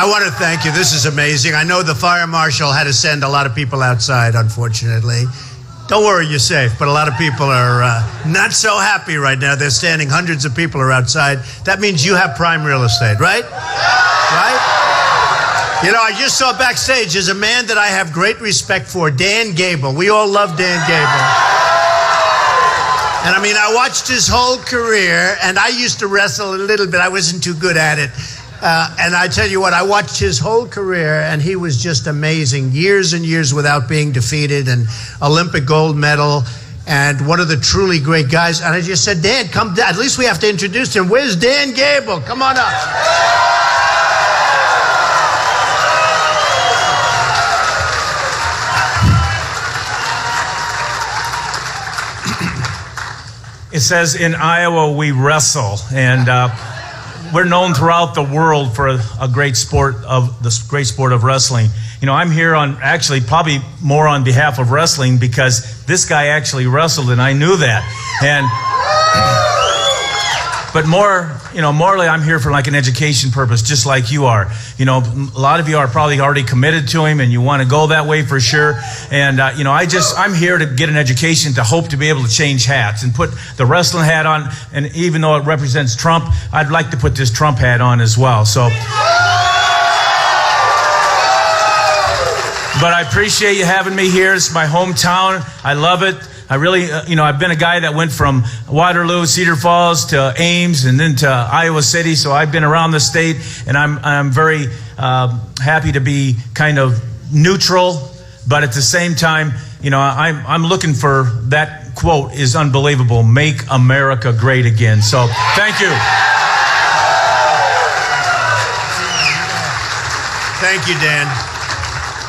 I want to thank you. This is amazing. I know the fire marshal had to send a lot of people outside, unfortunately. Don't worry, you're safe. But a lot of people are not so happy right now. They're standing. Hundreds of people are outside. That means you have prime real estate, right? Right? You know, I just saw backstage, there's a man that I have great respect for, Dan Gable. We all love Dan Gable. And I mean, I watched his whole career, and I used to wrestle a little bit. I wasn't too good at it. And I tell you what, I watched his whole career, and he was just amazing. Years and years without being defeated, and Olympic gold medal, and one of the truly great guys. And I just said, Dan, come down. At least we have to introduce him. Where's Dan Gable? Come on up. It says in Iowa we wrestle, and we're known throughout the world for a great sport of wrestling. You know, I'm here on actually probably more on behalf of wrestling because this guy actually wrestled, and I knew that. And but morally, I'm here for like an education purpose, just like you are. You know, a lot of you are probably already committed to him, and you want to go that way for sure. And you know, I'm here to get an education to hope to be able to change hats and put the wrestling hat on. And even though it represents Trump, I'd like to put this Trump hat on as well. So, but I appreciate you having me here. It's my hometown. I love it. I really, I've been a guy that went from Waterloo, Cedar Falls to Ames and then to Iowa City. So I've been around the state, and I'm very happy to be kind of neutral. But at the same time, you know, I'm looking for that quote is unbelievable. Make America great again. So thank you. Thank you, Dan.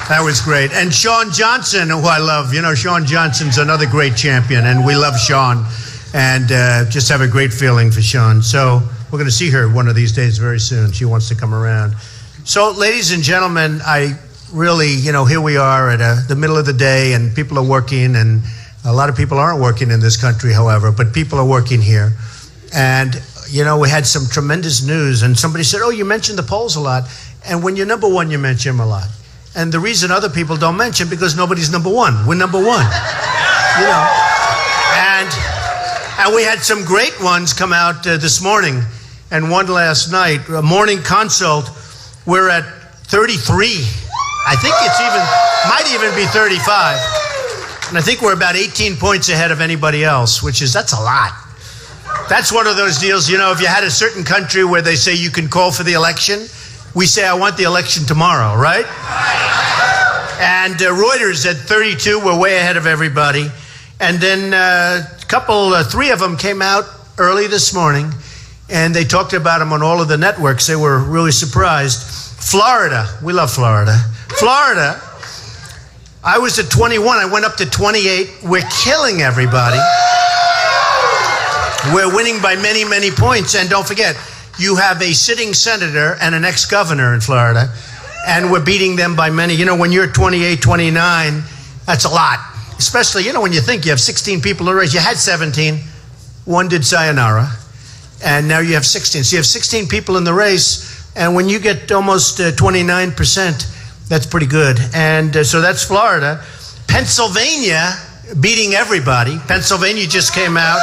That was great. And Shawn Johnson, who I love. You know, Shawn Johnson's another great champion, and we love Shawn. And just have a great feeling for Shawn. So we're going to see her one of these days very soon. She wants to come around. So, ladies and gentlemen, I really, here we are at the middle of the day, and people are working, and a lot of people aren't working in this country, however, but people are working here. And, we had some tremendous news, and somebody said, oh, you mentioned the polls a lot. And when you're number one, you mention them a lot. And the reason other people don't mention, because nobody's number one. We're number one. And we had some great ones come out this morning, and one last night. A morning consult, we're at 33. I think might even be 35. And I think we're about 18 points ahead of anybody else, that's a lot. That's one of those deals, if you had a certain country where they say you can call for the election, we say, I want the election tomorrow, right? And Reuters at 32, we're way ahead of everybody. And then three of them came out early this morning, and they talked about them on all of the networks. They were really surprised. Florida, we love Florida. Florida, I was at 21, I went up to 28. We're killing everybody. We're winning by many, many points. And don't forget, you have a sitting senator and an ex-governor in Florida, and we're beating them by many. When you're 28, 29, that's a lot. Especially, when you think you have 16 people in the race. You had 17. One did sayonara. And now you have 16. So you have 16 people in the race. And when you get almost 29%, that's pretty good. And so that's Florida. Pennsylvania beating everybody. Pennsylvania just came out.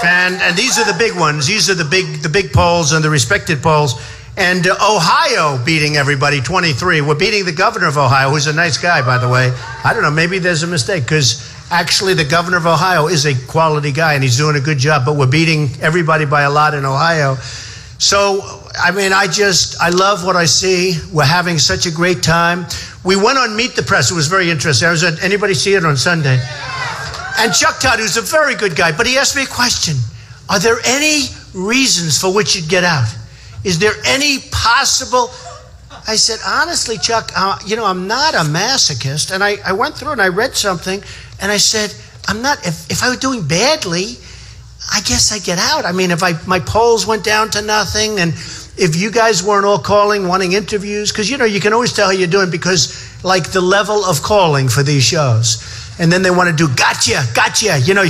And these are the big ones. These are the big polls and the respected polls. And Ohio beating everybody, 23. We're beating the governor of Ohio, who's a nice guy, by the way. I don't know, maybe there's a mistake, because actually the governor of Ohio is a quality guy, and he's doing a good job. But we're beating everybody by a lot in Ohio. So, I love what I see. We're having such a great time. We went on Meet the Press. It was very interesting. Anybody see it on Sunday? And Chuck Todd, who's a very good guy, but he asked me a question. Are there any reasons for which you'd get out? Is there any possible? I said, honestly, Chuck, I'm not a masochist. And I went through and I read something, and I said, I'm not, if I were doing badly, I guess I'd get out. I mean, if my polls went down to nothing, and if you guys weren't all calling, wanting interviews, because, you can always tell how you're doing, because, like, the level of calling for these shows. And then they want to do gotcha,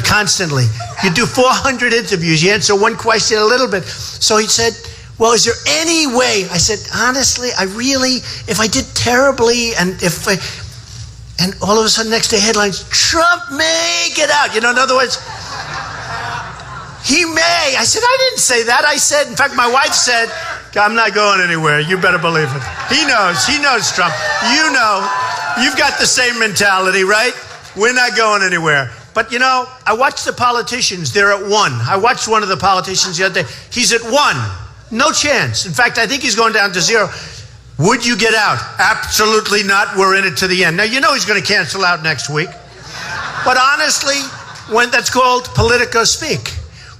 constantly. You do 400 interviews. You answer one question a little bit. So he said, well, is there any way? I said, honestly, if I did terribly, and all of a sudden next day headlines, Trump may get out. In other words, he may. I said, I didn't say that. I said, in fact, my wife said, I'm not going anywhere. You better believe it. He knows Trump. You've got the same mentality, right? We're not going anywhere. But I watched the politicians. They're at 1. I watched one of the politicians the other day. He's at 1. No chance. In fact, I think he's going down to 0. Would you get out? Absolutely not. We're in it to the end. Now, he's going to cancel out next week. But honestly, that's called politico speak.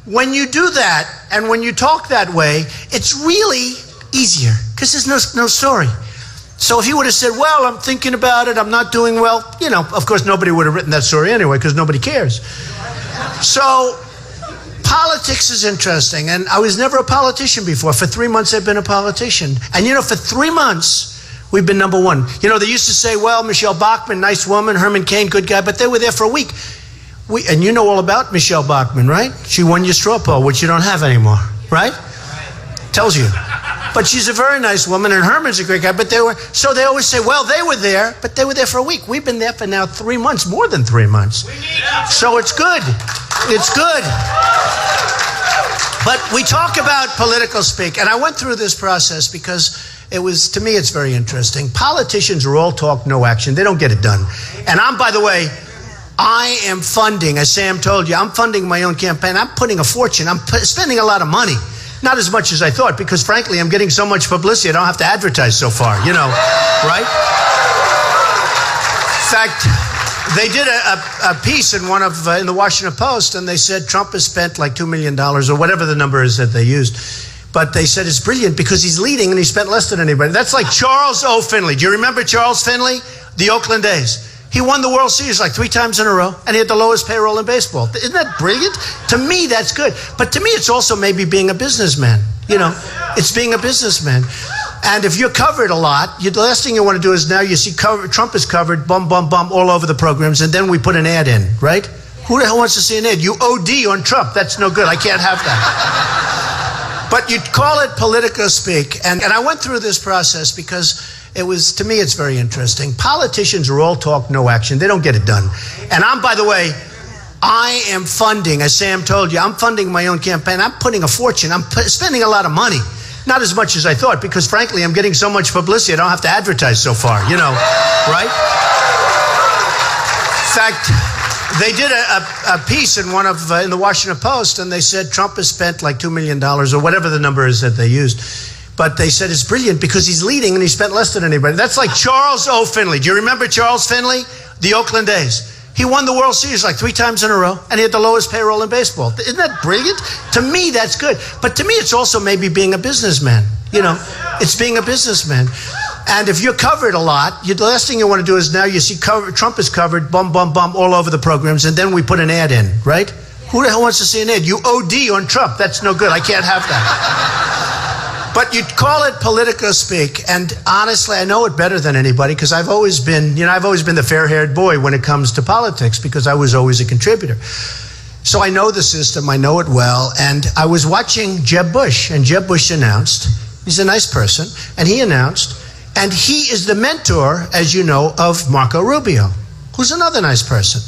When you do that, and when you talk that way, it's really easier, because there's no story. So if he would have said, well, I'm thinking about it, I'm not doing well, of course nobody would have written that story anyway, because nobody cares. So politics is interesting, and I was never a politician before. For 3 months I've been a politician. And for 3 months we've been number 1. They used to say, well, Michelle Bachmann, nice woman, Herman Cain, good guy, but they were there for a week. And you know all about Michelle Bachmann, right? She won your straw poll, which you don't have anymore, right? Tells you. But she's a very nice woman, and Herman's a great guy. But they always say, well, they were there, but they were there for a week. We've been there for now 3 months, more than 3 months. So it's good. It's good. But we talk about political speak, and I went through this process because to me, it's very interesting. Politicians are all talk, no action. They don't get it done. And by the way, I am funding, as Sam told you, I'm funding my own campaign. I'm putting a fortune. I'm spending a lot of money. Not as much as I thought, because frankly, I'm getting so much publicity, I don't have to advertise so far, right? In fact, they did a piece in the Washington Post, and they said Trump has spent like $2 million, or whatever the number is that they used. But they said it's brilliant because he's leading and he spent less than anybody. That's like Charles O. Finley. Do you remember Charles Finley? The Oakland A's. He won the World Series like 3 times in a row, and he had the lowest payroll in baseball. Isn't that brilliant? To me, that's good. But to me, it's also maybe being a businessman. It's being a businessman. And if you're covered a lot, the last thing you want to do is now you see Trump is covered, bum, bum, bum, all over the programs, and then we put an ad in, right? Who the hell wants to see an ad? You OD on Trump. That's no good. I can't have that. But you call it politico speak. And I went through this process because to me, it's very interesting. Politicians are all talk, no action. They don't get it done. And by the way, I am funding, as Sam told you, I'm funding my own campaign. I'm putting a fortune. I'm spending a lot of money. Not as much as I thought, because frankly, I'm getting so much publicity, I don't have to advertise so far, right? In fact, they did a piece in in the Washington Post, and they said Trump has spent like $2 million, or whatever the number is that they used. But they said it's brilliant because he's leading and he spent less than anybody. That's like Charles O. Finley. Do you remember Charles Finley? The Oakland A's. He won the World Series like 3 times in a row, and he had the lowest payroll in baseball. Isn't that brilliant? To me, that's good. But to me, it's also maybe being a businessman. It's being a businessman. And if you're covered a lot, the last thing you want to do is now you see Trump is covered, bum, bum, bum, all over the programs, and then we put an ad in, right? Who the hell wants to see an ad? You OD on Trump. That's no good. I can't have that. But you call it politico speak, and honestly, I know it better than anybody because I've always been the fair-haired boy when it comes to politics because I was always a contributor. So I know the system, I know it well, and I was watching Jeb Bush, and Jeb Bush announced, he's a nice person, and he announced, and he is the mentor, as you know, of Marco Rubio, who's another nice person.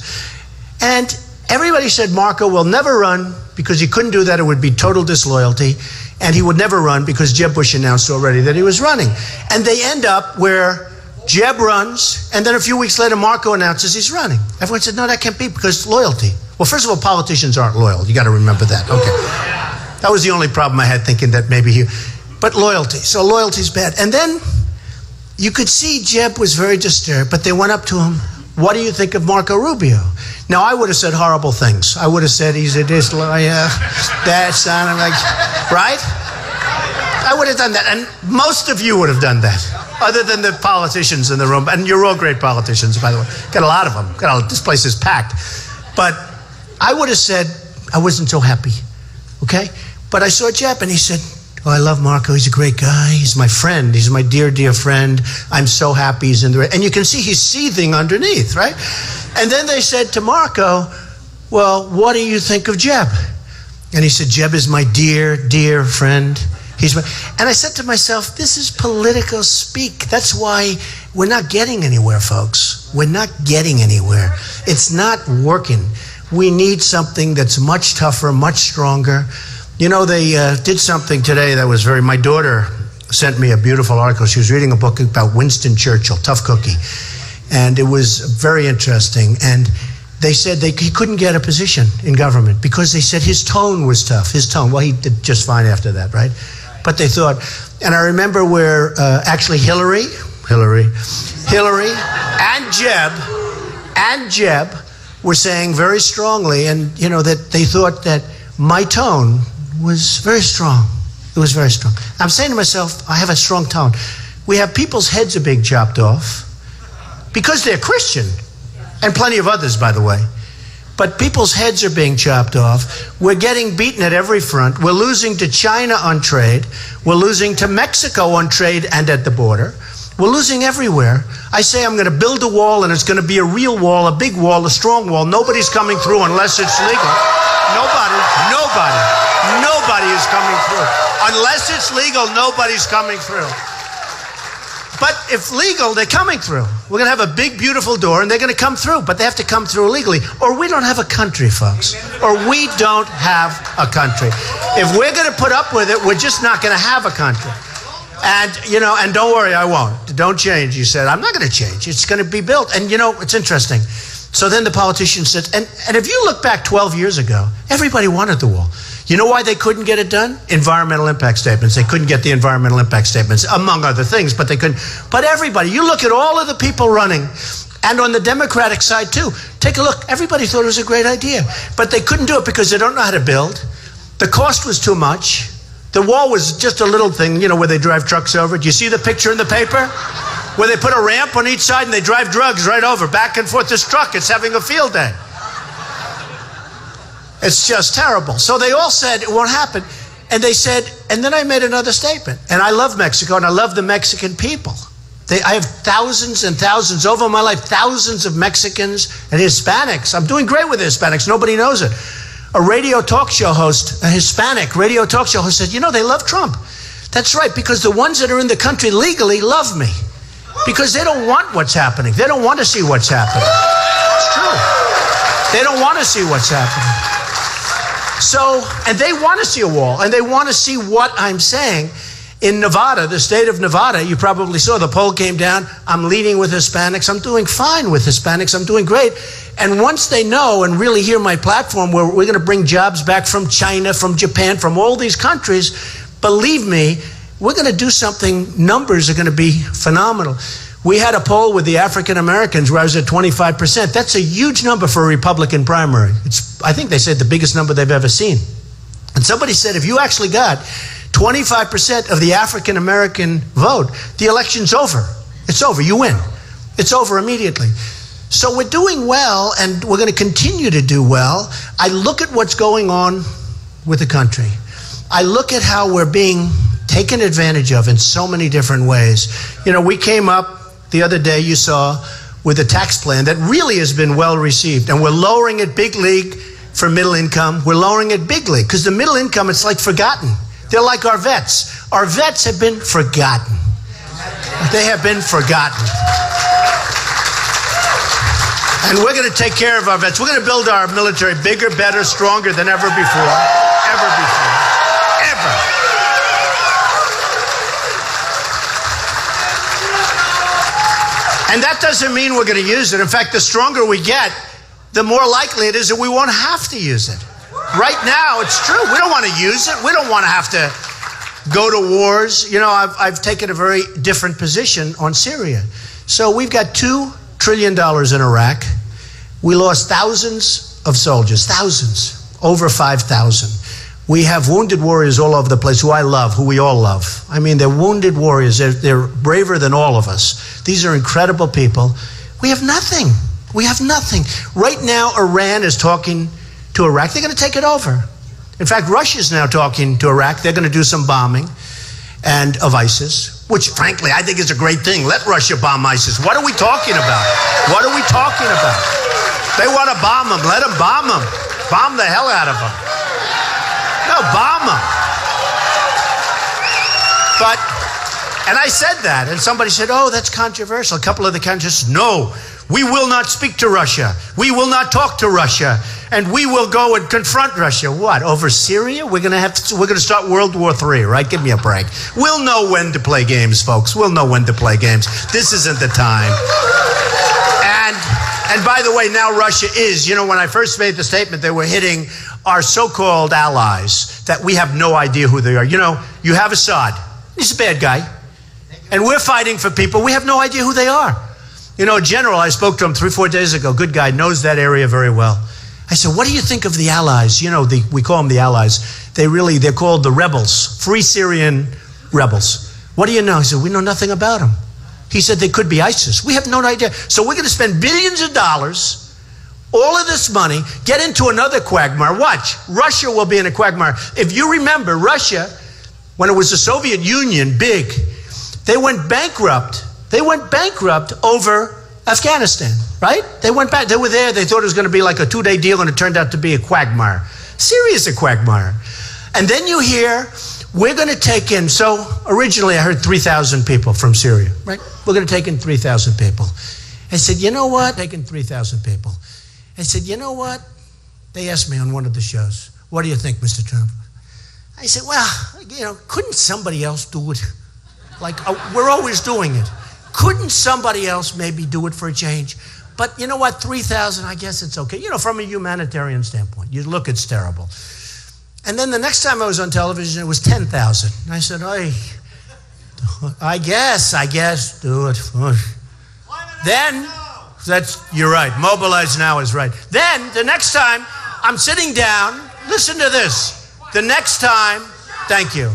And everybody said Marco will never run because he couldn't do that, it would be total disloyalty. And he would never run because Jeb Bush announced already that he was running. And they end up where Jeb runs, and then a few weeks later, Marco announces he's running. Everyone said, no, that can't be because loyalty. Well, first of all, politicians aren't loyal. You got to remember that. Okay. That was the only problem I had, thinking that maybe but loyalty. So loyalty's bad. And then you could see Jeb was very disturbed, but they went up to him. What do you think of Marco Rubio? Now, I would have said horrible things. I would have said he's a disloyal, that sounded like, right? I would have done that. And most of you would have done that, other than the politicians in the room. And you're all great politicians, by the way. Got a lot of them. This place is packed. But I would have said I wasn't so happy, okay? But I saw Jeb, and he said, oh, I love Marco. He's a great guy. He's my friend. He's my dear, dear friend. I'm so happy he's in the... And you can see he's seething underneath, right? And then they said to Marco, well, what do you think of Jeb? And he said, Jeb is my dear, dear friend. And I said to myself, this is political speak. That's why we're not getting anywhere, folks. We're not getting anywhere. It's not working. We need something that's much tougher, much stronger. You know, they did something today that was my daughter sent me a beautiful article. She was reading a book about Winston Churchill, tough cookie. And it was very interesting. And they said he couldn't get a position in government because they said his tone was tough. His tone, well, he did just fine after that, right? But they thought, and I remember where actually Hillary and Jeb were saying very strongly, and you know, that they thought that my tone was very strong. It was very strong. I'm saying to myself, I have a strong tone. We have people's heads are being chopped off because they're Christian, and plenty of others, by the way. But people's heads are being chopped off. We're getting beaten at every front. We're losing to China on trade. We're losing to Mexico on trade and at the border. We're losing everywhere. I say I'm going to build a wall, and it's going to be a real wall, a big wall, a strong wall. Nobody's coming through unless it's legal. Nobody is coming through. Unless it's legal, nobody's coming through. But if legal, they're coming through. We're going to have a big, beautiful door, and they're going to come through, but they have to come through illegally. Or we don't have a country, folks. Or we don't have a country. If we're going to put up with it, we're just not going to have a country. And, you know, and don't worry, I won't. Don't change. You said, I'm not going to change. It's going to be built. And, you know, it's interesting. So then the politician said, and if you look back 12 years ago, everybody wanted the wall. You know why they couldn't get it done? Environmental impact statements. They couldn't get the environmental impact statements, among other things, but they couldn't. But everybody, you look at all of the people running, and on the Democratic side too, take a look. Everybody thought it was a great idea, but they couldn't do it because they don't know how to build. The cost was too much. The wall was just a little thing, you know, where they drive trucks over it. Do you see the picture in the paper? Where they put a ramp on each side and they drive drugs right over, back and forth. This truck, it's having a field day. It's just terrible. So they all said it won't happen. And they said, and then I made another statement. And I love Mexico, and I love the Mexican people. I have thousands and thousands, over my life, thousands of Mexicans and Hispanics. I'm doing great with the Hispanics. Nobody knows it. A radio talk show host, a Hispanic radio talk show host said, you know, they love Trump. That's right, because the ones that are in the country legally love me. Because they don't want what's happening. They don't want to see what's happening. It's true. They don't want to see what's happening. So, and they want to see a wall, and they want to see what I'm saying. In Nevada, the state of Nevada, you probably saw the poll came down. I'm leading with Hispanics. I'm doing fine with Hispanics. I'm doing great. And once they know and really hear my platform where we're going to bring jobs back from China, from Japan, from all these countries, believe me, we're going to do something. Numbers are going to be phenomenal. We had a poll with the African Americans where I was at 25%. That's a huge number for a Republican primary. It's, I think they said, the biggest number they've ever seen. And somebody said, if you actually got 25% of the African American vote, the election's over. It's over. You win. It's over immediately. So we're doing well, and we're going to continue to do well. I look at what's going on with the country. I look at how we're being taken advantage of in so many different ways. You know, we came up the other day, you saw, with a tax plan that really has been well received, and we're lowering it big league for middle income. We're lowering it big league because the middle income, it's like forgotten. They're like our vets. Our vets have been forgotten. They have been forgotten. And we're going to take care of our vets. We're going to build our military bigger, better, stronger than ever before. Ever before. Ever. And that doesn't mean we're going to use it. In fact, the stronger we get, the more likely it is that we won't have to use it. Right now, it's true. We don't want to use it. We don't want to have to go to wars. You know, I've taken a very different position on Syria. So we've got $2 trillion in Iraq. We lost thousands of soldiers, thousands, over 5,000. We have wounded warriors all over the place who I love, who we all love. I mean, they're wounded warriors. They're braver than all of us. These are incredible people. We have nothing. We have nothing. Right now, Iran is talking to Iraq. They're going to take it over. In fact, Russia's now talking to Iraq. They're going to do some bombing of ISIS, which, frankly, I think is a great thing. Let Russia bomb ISIS. What are we talking about? What are we talking about? They want to bomb them. Let them bomb them. Bomb the hell out of them. No, bomb them. But, and I said that, and somebody said, oh, that's controversial. A couple of the countries said, no, we will not speak to Russia. We will not talk to Russia. And we will go and confront Russia. What, over Syria? We're going to start World War III, right? Give me a break. We'll know when to play games, folks. We'll know when to play games. This isn't the time. And by the way, now Russia is, when I first made the statement, they were hitting our so-called allies that we have no idea who they are. You have Assad. He's a bad guy. And we're fighting for people. We have no idea who they are. A general, I spoke to him 3-4 days ago, good guy, knows that area very well. I said, what do you think of the allies? We call them the allies. They're called the rebels, Free Syrian rebels. What do you know? He said, we know nothing about them. He said, they could be ISIS. We have no idea. So we're going to spend billions of dollars, all of this money, get into another quagmire. Watch, Russia will be in a quagmire. If you remember, Russia, when it was the Soviet Union, big, they went bankrupt. They went bankrupt over Afghanistan, right? They went back. They were there. They thought it was going to be like a 2-day deal, and it turned out to be a quagmire. Syria is a quagmire. And then you hear, we're going to take in, so originally I heard 3,000 people from Syria, right? We're going to take in 3,000 people. I said, you know what? Taking 3,000 people. I said, you know what? They asked me on one of the shows, what do you think, Mr. Trump? I said, well, couldn't somebody else do it? We're always doing it. Couldn't somebody else maybe do it for a change? But you know what? 3,000, I guess it's okay. From a humanitarian standpoint. You look, it's terrible. And then the next time I was on television, it was 10,000. And I said, I guess, do it. Then, you're right. Mobilize now is right. Then, the next time, I'm sitting down. Listen to this. The next time, thank you.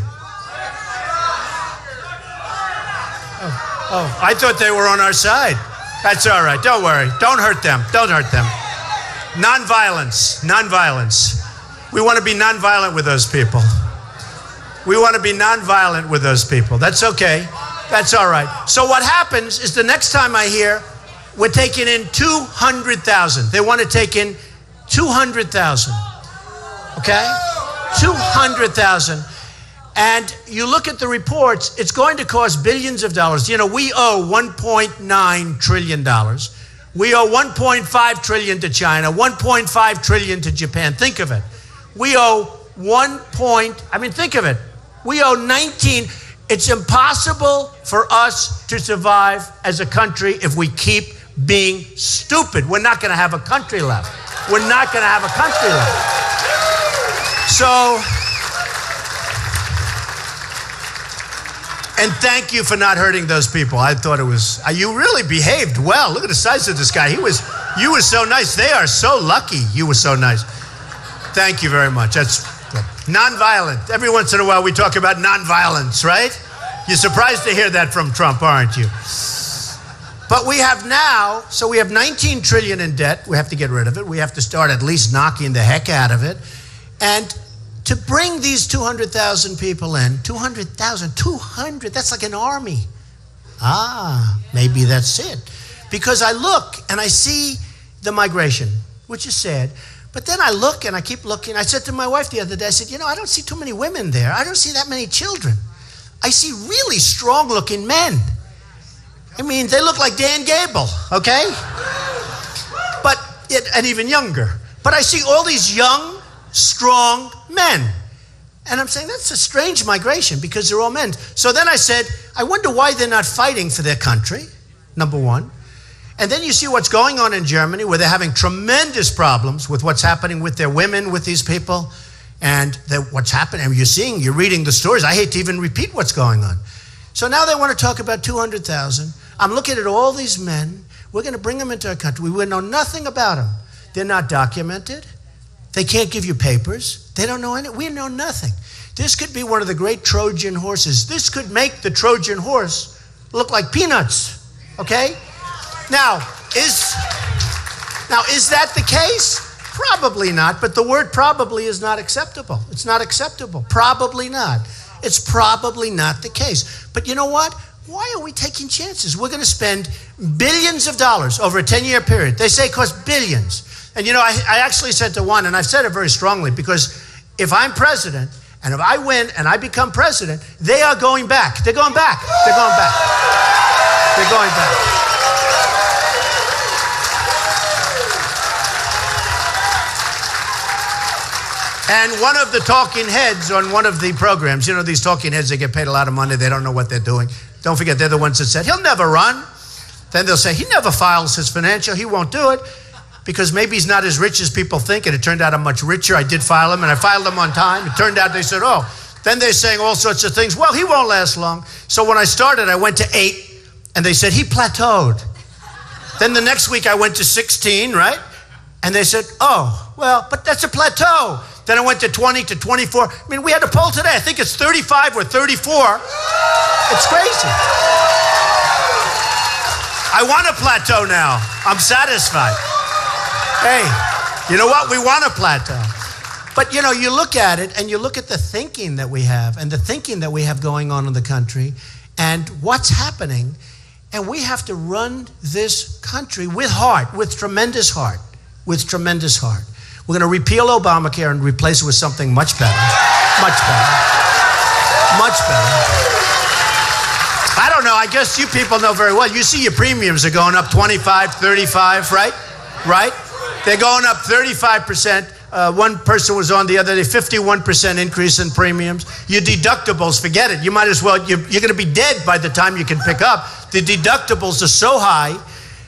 Oh, I thought they were on our side. That's all right. Don't worry. Don't hurt them. Don't hurt them. Nonviolence. Nonviolence. We want to be nonviolent with those people. We want to be nonviolent with those people. That's okay. That's all right. So what happens is the next time I hear, we're taking in 200,000. They want to take in 200,000. Okay? 200,000. And you look at the reports, it's going to cost billions of dollars. We owe $1.9 trillion. We owe $1.5 trillion to China, $1.5 trillion to Japan. Think of it. We owe think of it. We owe 19. It's impossible for us to survive as a country if we keep being stupid. We're not going to have a country left. We're not going to have a country left. So, and thank you for not hurting those people. I thought it was, you really behaved well. Look at the size of this guy. You were so nice. They are so lucky you were so nice. Thank you very much. That's good. Nonviolent. Every once in a while we talk about nonviolence, right? You're surprised to hear that from Trump, aren't you? But we have now, so we have 19 trillion in debt. We have to get rid of it. We have to start at least knocking the heck out of it. And to bring these 200,000 people in, 200, that's like an army. Maybe that's it. Because I look and I see the migration, which is sad. But then I look and I keep looking. I said to my wife the other day, I said, I don't see too many women there. I don't see that many children. I see really strong-looking men. They look like Dan Gable, okay? And even younger. But I see all these young, strong men. And I'm saying that's a strange migration because they're all men. So then I said, I wonder why they're not fighting for their country, number one. And then you see what's going on in Germany where they're having tremendous problems with what's happening with their women, with these people. And what's happening, you're reading the stories. I hate to even repeat what's going on. So now they want to talk about 200,000. I'm looking at all these men. We're going to bring them into our country. We know nothing about them. They're not documented. They can't give you papers. They don't know anything. We know nothing. This could be one of the great Trojan horses. This could make the Trojan horse look like peanuts. Okay? Now, is that the case? Probably not, but the word probably is not acceptable. It's not acceptable. Probably not. It's probably not the case. But you know what? Why are we taking chances? We're going to spend billions of dollars over a 10-year period. They say it costs billions. And I actually said to one, and I've said it very strongly, because if I'm president And if I win and I become president, they are going back. They're going back. They're going back. They're going back. And one of the talking heads on one of the programs, you know, these talking heads, they get paid a lot of money. They don't know what they're doing. Don't forget, they're the ones that said, he'll never run. Then they'll say, he never files his financial. He won't do it because maybe he's not as rich as people think. And it turned out I'm much richer. I did file them, and I filed them on time. It turned out they said, oh. Then they're saying all sorts of things. Well, he won't last long. So when I started, I went to 8, and they said, he plateaued. Then the next week, I went to 16, right? And they said, oh, well, but that's a plateau. Then I went to 20 to 24. I mean, we had a poll today. I think it's 35 or 34. It's crazy. I want a plateau now. I'm satisfied. Hey, you know what? We want a plateau. But, you know, you look at it and you look at the thinking that we have and the thinking that we have going on in the country and what's happening. And we have to run this country with heart, with tremendous heart, with tremendous heart. We're going to repeal Obamacare and replace it with something much better. Much better. Much better. I don't know. I guess you people know very well. You see your premiums are going up 25, 35, right? Right? They're going up 35%. One person was on the other day, 51% increase in premiums. Your deductibles, forget it. You might as well, you're going to be dead by the time you can pick up. The deductibles are so high.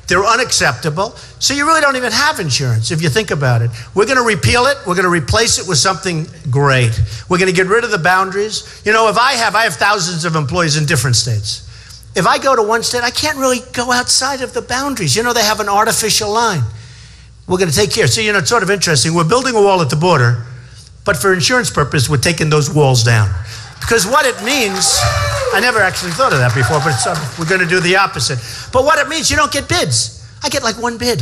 They're unacceptable. So you really don't even have insurance if you think about it. We're going to repeal it. We're going to replace it with something great. We're going to get rid of the boundaries. You know, I have thousands of employees in different states. If I go to one state, I can't really go outside of the boundaries. You know, they have an artificial line. We're going to take care. So, you know, it's sort of interesting. We're building a wall at the border, but for insurance purpose, we're taking those walls down. Because what it means, I never actually thought of that before, but we're going to do the opposite. But what it means, you don't get bids. I get like one bid.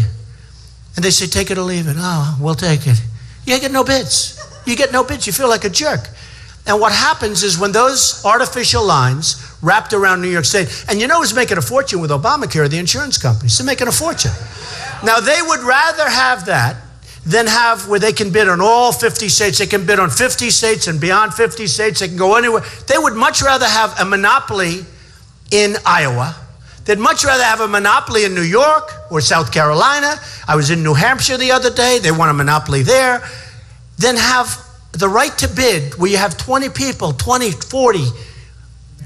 And they say, take it or leave it. Oh, we'll take it. You get no bids. You get no bids. You feel like a jerk. And what happens is when those artificial lines wrapped around New York State, and you know who's making a fortune with Obamacare? The insurance companies. They're making a fortune. Now, they would rather have that than have where they can bid on all 50 states. They can bid on 50 states and beyond 50 states. They can go anywhere. They would much rather have a monopoly in Iowa. They'd much rather have a monopoly in New York or South Carolina. I was in New Hampshire the other day. They want a monopoly there. Than have the right to bid where you have 20 people, 20, 40.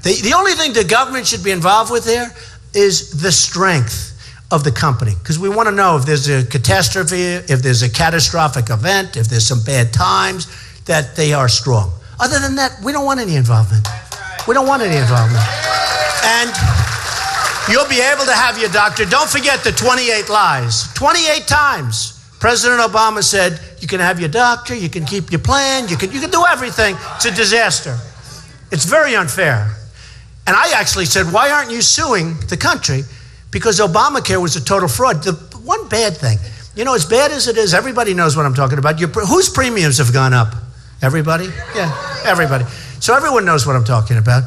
The only thing the government should be involved with there is the strength of the company, because we want to know if there's a catastrophe, if there's a catastrophic event, if there's some bad times, that they are strong. Other than that, we don't want any involvement. We don't want any involvement. And you'll be able to have your doctor. Don't forget the 28 lies. 28 times President Obama said, you can have your doctor, you can keep your plan, you can do everything. It's a disaster. It's very unfair. And I actually said, why aren't you suing the country? Because Obamacare was a total fraud. The one bad thing, you know, as bad as it is, everybody knows what I'm talking about. Whose premiums have gone up? Everybody? Yeah, everybody. So everyone knows what I'm talking about.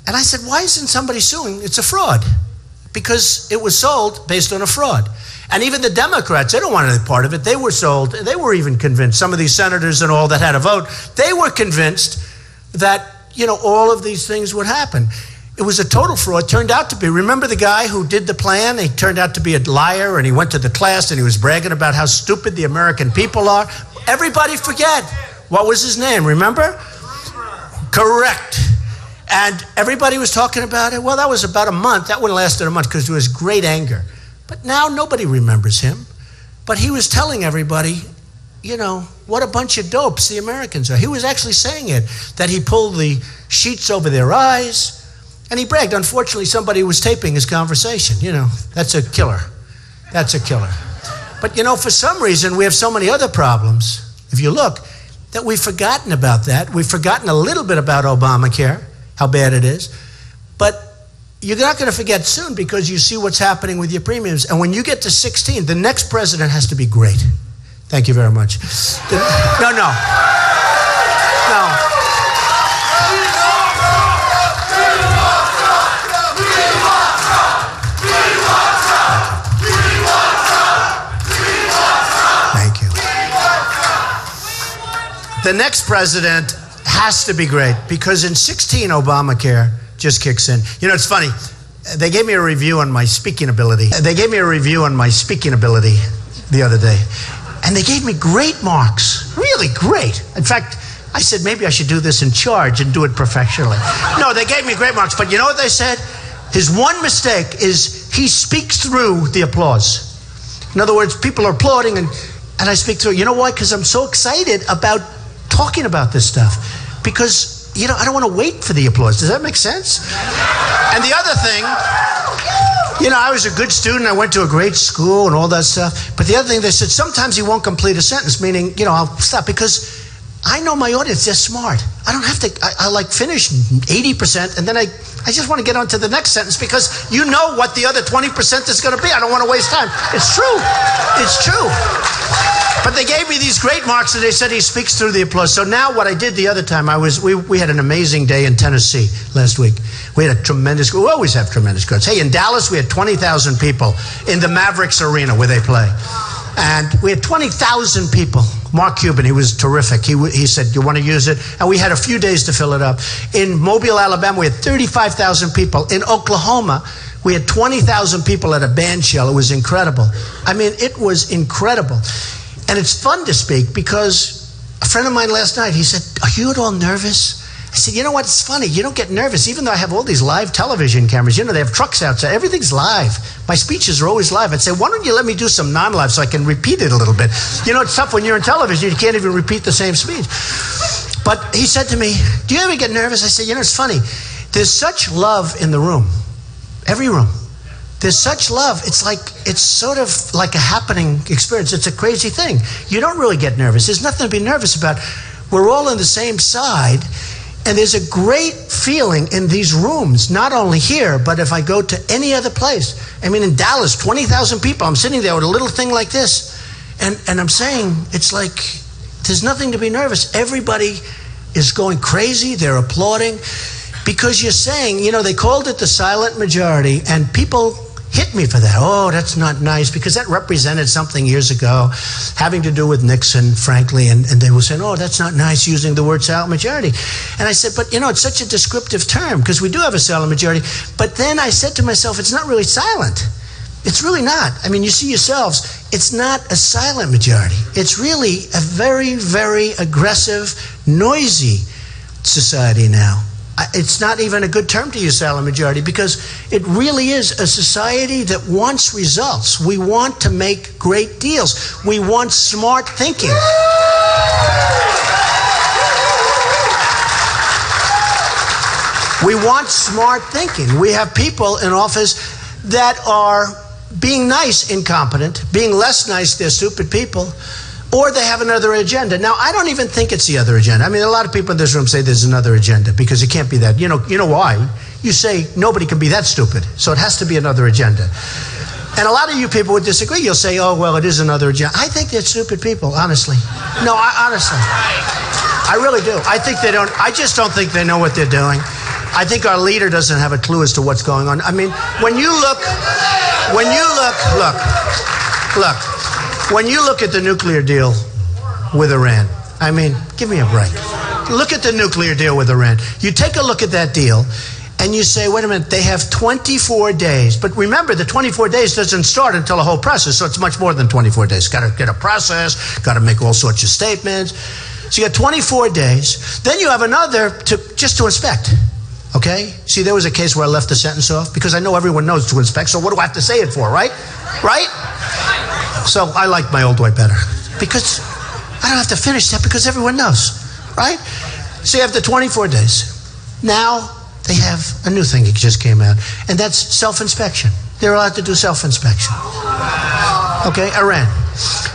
And I said, why isn't somebody suing? It's a fraud. Because it was sold based on a fraud. And even the Democrats, they don't want any part of it. They were sold, they were even convinced, some of these senators and all that had a vote, they were convinced that, you know, all of these things would happen. It was a total fraud, turned out to be. Remember the guy who did the plan? He turned out to be a liar, and he went to the class and he was bragging about how stupid the American people are. Everybody forget. What was his name, remember? Correct. And everybody was talking about it. Well, that was about a month. That wouldn't lasted a month because there was great anger. But now nobody remembers him. But he was telling everybody, you know, what a bunch of dopes the Americans are. He was actually saying it, that he pulled the sheets over their eyes. And he bragged. Unfortunately, somebody was taping his conversation. You know, that's a killer. That's a killer. But, you know, for some reason, we have so many other problems, if you look, that we've forgotten about that. We've forgotten a little bit about Obamacare, how bad it is. But you're not going to forget soon because you see what's happening with your premiums. And when you get to 16, the next president has to be great. Thank you very much. No. The next president has to be great because in 16, Obamacare just kicks in. You know, it's funny. They gave me a review on my speaking ability. The other day. And they gave me great marks. Really great. In fact, I said, maybe I should do this in charge and do it professionally. No, they gave me great marks. But you know what they said? His one mistake is he speaks through the applause. In other words, people are applauding and I speak through. You know why? Because I'm so excited about talking about this stuff. Because, you know, I don't want to wait for the applause. Does that make sense? And the other thing, you know, I was a good student. I went to a great school and all that stuff. But the other thing, they said, sometimes you won't complete a sentence, meaning, you know, I'll stop because I know my audience, they're smart. I don't have to, I like finish 80% and then I just want to get on to the next sentence because you know what the other 20% is going to be. I don't want to waste time. It's true. It's true. But they gave me these great marks and they said he speaks through the applause. So now what I did the other time, we had an amazing day in Tennessee last week. We had a tremendous, we always have tremendous crowds. Hey, in Dallas, we had 20,000 people in the Mavericks Arena where they play. And we had 20,000 people. Mark Cuban, he was terrific. He said, you want to use it? And we had a few days to fill it up. In Mobile, Alabama, we had 35,000 people. In Oklahoma, we had 20,000 people at a band shell. It was incredible. I mean, it was incredible. And it's fun to speak because a friend of mine last night, he said, are you at all nervous? I said, you know what, it's funny. You don't get nervous, even though I have all these live television cameras. You know, they have trucks outside. Everything's live. My speeches are always live. I'd say, why don't you let me do some non-live so I can repeat it a little bit? You know, it's tough when you're on television. You can't even repeat the same speech. But he said to me, do you ever get nervous? I said, you know, it's funny. There's such love in the room. Every room. There's such love. It's sort of like a happening experience. It's a crazy thing. You don't really get nervous. There's nothing to be nervous about. We're all on the same side. And there's a great feeling in these rooms, not only here, but if I go to any other place. I mean, in Dallas, 20,000 people. I'm sitting there with a little thing like this. And I'm saying, it's like, there's nothing to be nervous. Everybody is going crazy. They're applauding. Because you're saying, you know, they called it the silent majority, and people hit me for that. Oh, that's not nice, because that represented something years ago having to do with Nixon, frankly, and they were saying, oh, that's not nice using the word silent majority. And I said, but you know, it's such a descriptive term because we do have a silent majority. But then I said to myself, it's not really silent. It's really not. I mean, you see yourselves, it's not a silent majority. It's really a very, very aggressive, noisy society now. It's not even a good term to use, silent majority, because it really is a society that wants results. We want to make great deals. We want smart thinking. We want smart thinking. We have people in office that are being nice, incompetent, being less nice, they're stupid people, or they have another agenda. Now, I don't even think it's the other agenda. I mean, a lot of people in this room say there's another agenda because it can't be that. You know why? You say nobody can be that stupid, so it has to be another agenda. And a lot of you people would disagree. You'll say, oh, well, it is another agenda. I think they're stupid people, honestly. No, honestly. I really do. I just don't think they know what they're doing. I think our leader doesn't have a clue as to what's going on. I mean, when you look at the nuclear deal with Iran, I mean, give me a break. Look at the nuclear deal with Iran. You take a look at that deal and you say, wait a minute, they have 24 days. But remember, the 24 days doesn't start until a whole process, so it's much more than 24 days. Got to get a process, got to make all sorts of statements. So you got 24 days. Then you have another just to inspect. Okay? See, there was a case where I left the sentence off because I know everyone knows to inspect, so what do I have to say it for, right? Right? So I like my old way better because I don't have to finish that because everyone knows, right? So you have the 24 days. Now they have a new thing that just came out, and that's self-inspection. They're allowed to do self-inspection. Okay, Iran.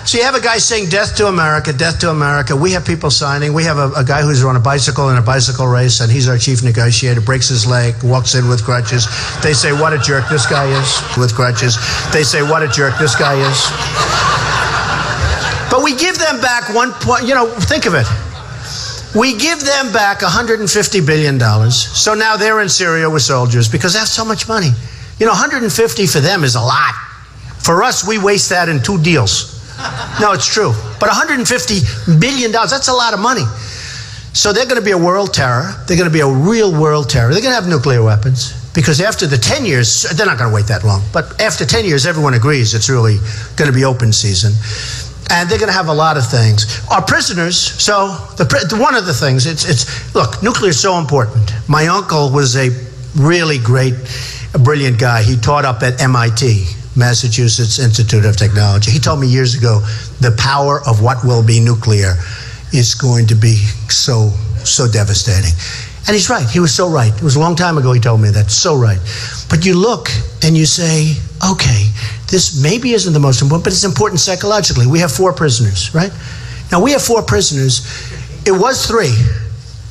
So you have a guy saying death to America, death to America. We have people signing. We have a guy who's on a bicycle in a bicycle race, and he's our chief negotiator, breaks his leg, walks in with crutches. They say, what a jerk this guy is, with crutches. They say, what a jerk this guy is. But we give them back think of it. We give them back $150 billion. So now they're in Syria with soldiers because they have so much money. You know, 150 for them is a lot. For us, we waste that in 2 deals. No, it's true. But $150 billion, that's a lot of money. So they're going to be a world terror. They're going to be a real world terror. They're going to have nuclear weapons. Because after the 10 years, they're not going to wait that long, but after 10 years, everyone agrees it's really going to be open season. And they're going to have a lot of things. Our prisoners, so one of the things, look, nuclear is so important. My uncle was a really great, brilliant guy. He taught up at MIT, Massachusetts Institute of Technology. He told me years ago, the power of what will be nuclear is going to be so devastating. And he's right. He was so right. It was a long time ago he told me that. So right. But you look and you say, okay, this maybe isn't the most important, but it's important psychologically. We have 4 prisoners, right? Now, we have 4 prisoners. It was 3.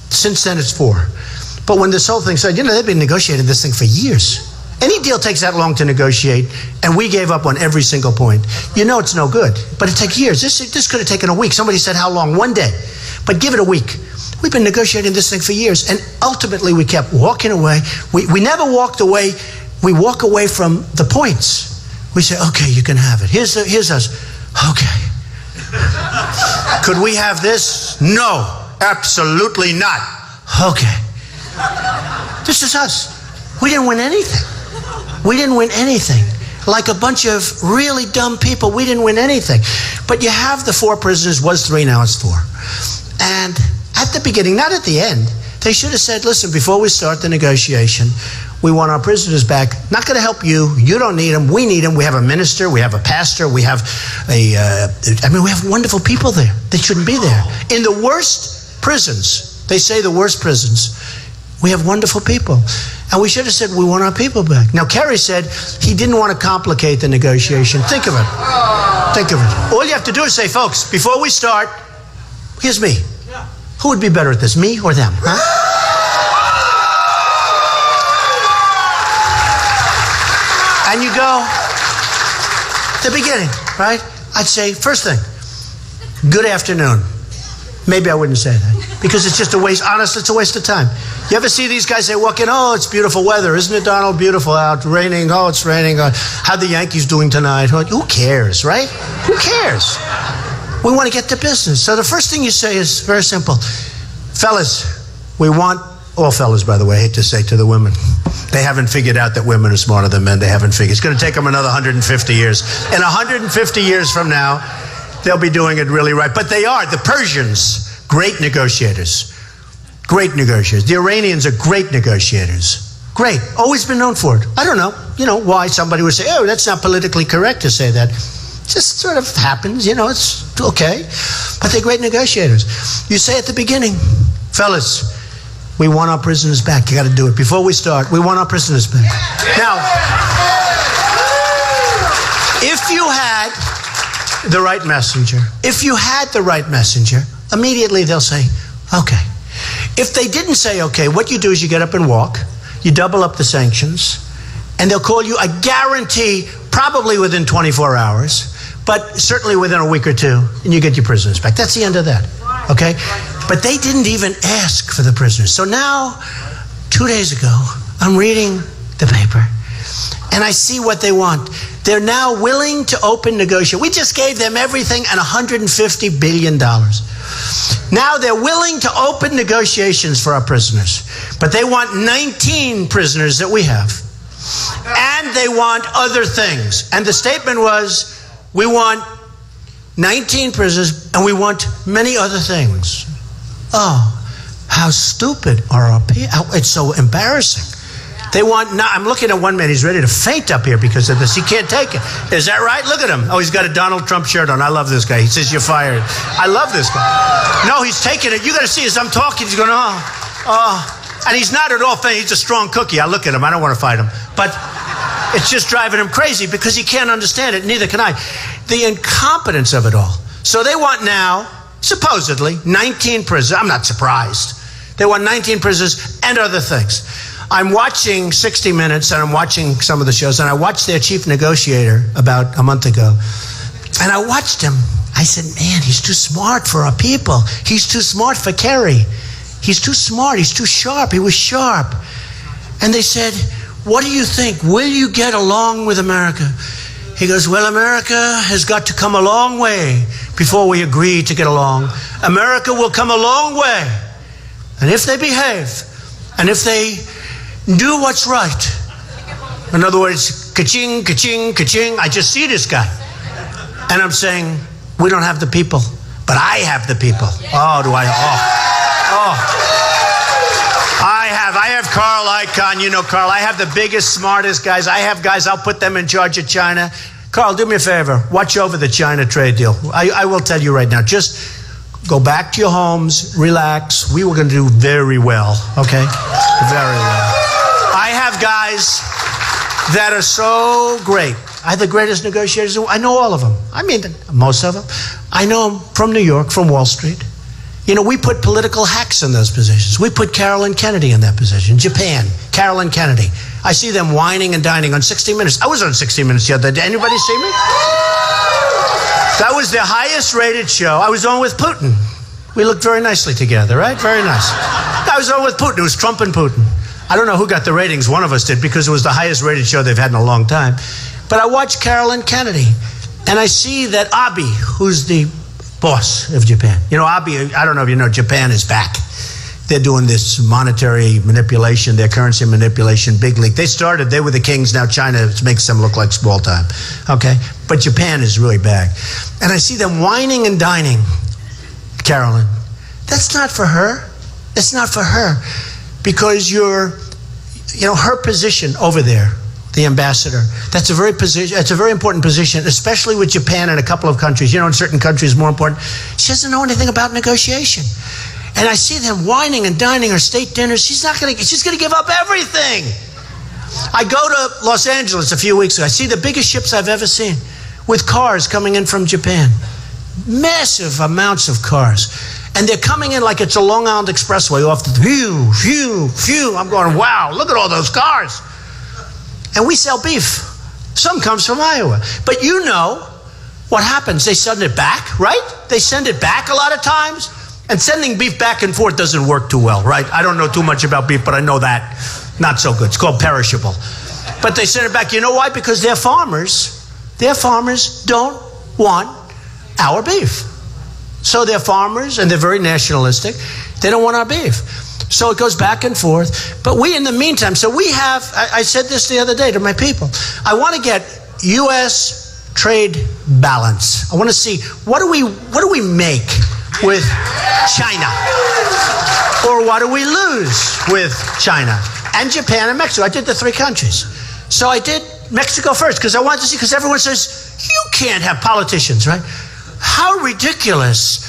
Since then, it's 4. But when this whole thing started, they've been negotiating this thing for years. Any deal takes that long to negotiate, and we gave up on every single point. It's no good. But it takes years. This could have taken a week. Somebody said, how long? 1 day. But give it a week. We've been negotiating this thing for years, and ultimately we kept walking away. We never walked away. We walk away from the points. We say, okay, you can have it. Here's us. Okay. Could we have this? No, absolutely not. Okay. This is us. We didn't win anything. We didn't win anything. Like a bunch of really dumb people, we didn't win anything. But you have the 4 prisoners, was 3, now it's 4. And at the beginning, not at the end, they should have said, listen, before we start the negotiation, we want our prisoners back. Not going to help you. You don't need them. We need them. We have a minister. We have a pastor. We have we have wonderful people there. They shouldn't be there. In the worst prisons, they say the worst prisons, we have wonderful people. And we should have said, we want our people back. Now, Kerry said he didn't want to complicate the negotiation. Think of it. Think of it. All you have to do is say, folks, before we start, here's me. Who would be better at this, me or them? Huh? And you go, the beginning, right? I'd say, first thing, good afternoon. Maybe I wouldn't say that because it's just a waste. Honestly, it's a waste of time. You ever see these guys, they walk in, oh, it's beautiful weather. Isn't it, Donald? Beautiful out, raining. Oh, it's raining. How the Yankees doing tonight? Who cares, right? Who cares? We want to get to business. So the first thing you say is very simple. Fellas, we want, all fellas, by the way, I hate to say to the women, they haven't figured out that women are smarter than men. They haven't figured. It's going to take them another 150 years. And 150 years from now, they'll be doing it really right. But they are. The Persians, great negotiators. Great negotiators. The Iranians are great negotiators. Great. Always been known for it. I don't know, why somebody would say, oh, that's not politically correct to say that. Just sort of happens, it's okay. But they're great negotiators. You say at the beginning, fellas, we want our prisoners back. You got to do it. Before we start, we want our prisoners back. Now, if you had the right messenger, immediately they'll say, okay. If they didn't say okay, what you do is you get up and walk, you double up the sanctions, and they'll call you, I guarantee, probably within 24 hours, but certainly within a week or 2, and you get your prisoners back. That's the end of that, okay? But they didn't even ask for the prisoners. So now, 2 days ago, I'm reading the paper, and I see what they want. They're now willing to open negotiation. We just gave them everything and $150 billion. Now they're willing to open negotiations for our prisoners. But they want 19 prisoners that we have. And they want other things. And the statement was, we want 19 prisoners and we want many other things. Oh, how stupid are our people? It's so embarrassing. They want, I'm looking at one man, he's ready to faint up here because of this. He can't take it. Is that right? Look at him. Oh, he's got a Donald Trump shirt on. I love this guy. He says, you're fired. I love this guy. No, he's taking it. You got to see as I'm talking, he's going, oh. And he's not at all faint. He's a strong cookie. I look at him. I don't want to fight him. But it's just driving him crazy because he can't understand it. Neither can I. The incompetence of it all. So they want now, supposedly, 19 prisoners. I'm not surprised. They want 19 prisoners and other things. I'm watching 60 Minutes and I'm watching some of the shows, and I watched their chief negotiator about a month ago. And I watched him. I said, man, he's too smart for our people. He's too smart for Kerry. He's too smart. He's too sharp. He was sharp. And they said, what do you think? Will you get along with America? He goes, well, America has got to come a long way before we agree to get along. America will come a long way and if they behave, and if they do what's right, in other words, ka-ching, ka-ching, ka-ching, I just see this guy. And I'm saying, we don't have the people, but I have the people. Oh, do I? I have Carl Icahn. You know Carl. I have the biggest, smartest guys. I have guys, I'll put them in charge of China. Carl, do me a favor. Watch over the China trade deal. I will tell you right now. Just go back to your homes, relax. We were going to do very well, okay? Very well. I have guys that are so great. I have the greatest negotiators. I know all of them. I mean, most of them. I know them from New York, from Wall Street. You know, we put political hacks in those positions. We put Carolyn Kennedy in that position. Japan, Carolyn Kennedy. I see them whining and dining on 60 Minutes. I was on 60 Minutes the other day. Anybody see me? That was the highest rated show. I was on with Putin. We looked very nicely together, right? Very nice. I was on with Putin. It was Trump and Putin. I don't know who got the ratings. One of us did, because it was the highest rated show they've had in a long time. But I watched Carolyn Kennedy, and I see that Abe, who's the boss of Japan. You know, Abe, I don't know if you know, Japan is back. They're doing this monetary manipulation, their currency manipulation, big league. They were the kings, now China makes them look like small time. Okay? But Japan is really back. And I see them whining and dining, Carolyn. That's not for her. It's not for her. Because her position over there, the ambassador, that's a very important position, especially with Japan and a couple of countries. You know, in certain countries, more important. She doesn't know anything about negotiation. And I see them whining and dining her state dinners. She's going to give up everything. I go to Los Angeles a few weeks ago. I see the biggest ships I've ever seen with cars coming in from Japan. Massive amounts of cars. And they're coming in like it's a Long Island Expressway off the phew. I'm going, wow, look at all those cars. And we sell beef. Some comes from Iowa. But you know what happens. They send it back, right? They send it back a lot of times. And sending beef back and forth doesn't work too well, right? I don't know too much about beef, but I know that. Not so good. It's called perishable. But they send it back. You know why? Because their farmers don't want our beef. So they're farmers, and they're very nationalistic. They don't want our beef. So it goes back and forth. But we, in the meantime, so we have, I said this the other day to my people, I want to get U.S. trade balance. I want to see, what do we make with China? Or what do we lose with China? And Japan and Mexico. I did the three countries. So I did Mexico first, because I wanted to see, because everyone says, you can't have politicians, right? How ridiculous.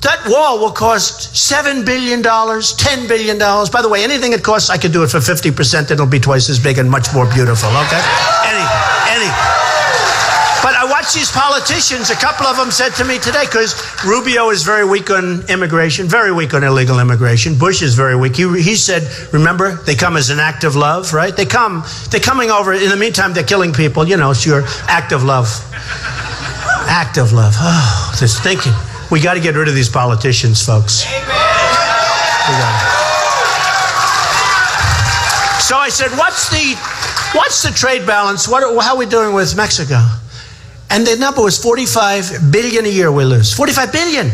That wall will cost $7 billion, $10 billion. By the way, anything it costs, I could do it for 50%. It'll be twice as big and much more beautiful, okay? Anything. But I watch these politicians. A couple of them said to me today, because Rubio is very weak on immigration, very weak on illegal immigration. Bush is very weak. He said, remember, they come as an act of love, right? They're coming over. In the meantime, they're killing people. You know, it's your act of love. Act of love. Oh, just thinking. We got to get rid of these politicians, folks. Amen. So I said, what's the trade balance? How are we doing with Mexico? And the number was $45 billion a year we lose. $45 billion.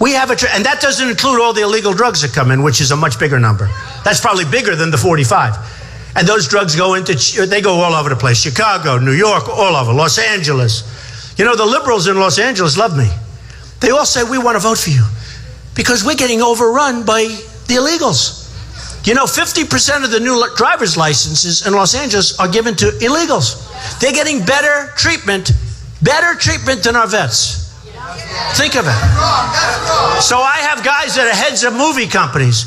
We have and that doesn't include all the illegal drugs that come in, which is a much bigger number. That's probably bigger than the 45. And those drugs they go all over the place. Chicago, New York, all over. Los Angeles. You know, the liberals in Los Angeles love me. They all say, we want to vote for you because we're getting overrun by the illegals. You know, 50% of the new driver's licenses in Los Angeles are given to illegals. They're getting better treatment than our vets. Think of it. So I have guys that are heads of movie companies,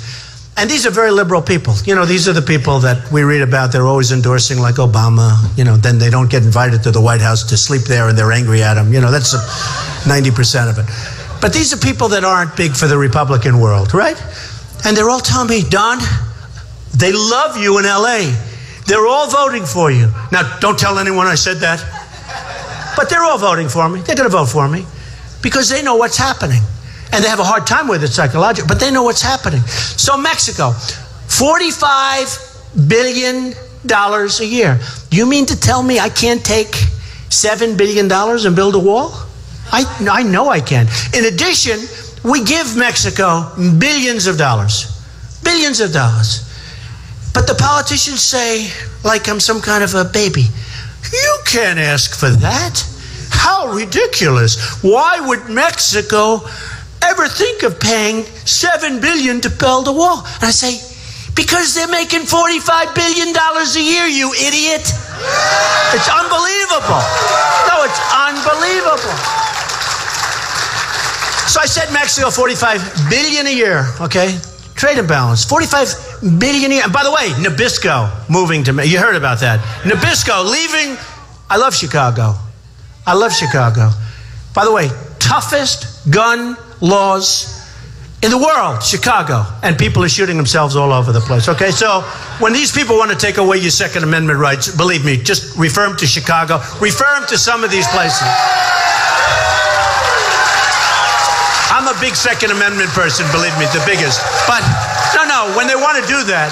and these are very liberal people. You know, these are the people that we read about. They're always endorsing, like Obama. You know, then they don't get invited to the White House to sleep there, and they're angry at him. You know, that's 90% of it. But these are people that aren't big for the Republican world, right? And they're all telling me, Don, they love you in L.A. They're all voting for you. Now, don't tell anyone I said that. But they're all voting for me. They're going to vote for me because they know what's happening. And they have a hard time with it psychologically, but they know what's happening. So Mexico, $45 billion a year. You mean to tell me I can't take $7 billion and build a wall? I know I can. In addition, we give Mexico billions of dollars. Billions of dollars. But the politicians say, like I'm some kind of a baby, you can't ask for that. How ridiculous. Why would Mexico ever think of paying $7 billion to build a wall? And I say, because they're making $45 billion a year, you idiot. It's unbelievable. No, it's unbelievable. So I said Mexico, $45 billion a year, okay? Trade imbalance, $45 billion a year. And by the way, Nabisco moving to, you heard about that. Nabisco leaving. I love Chicago. I love Chicago. By the way, toughest gun laws in the world, Chicago. And people are shooting themselves all over the place, okay? So when these people want to take away your Second Amendment rights, believe me, just refer them to Chicago. Refer them to some of these places. I'm a big Second Amendment person, believe me, the biggest. But no, when they want to do that,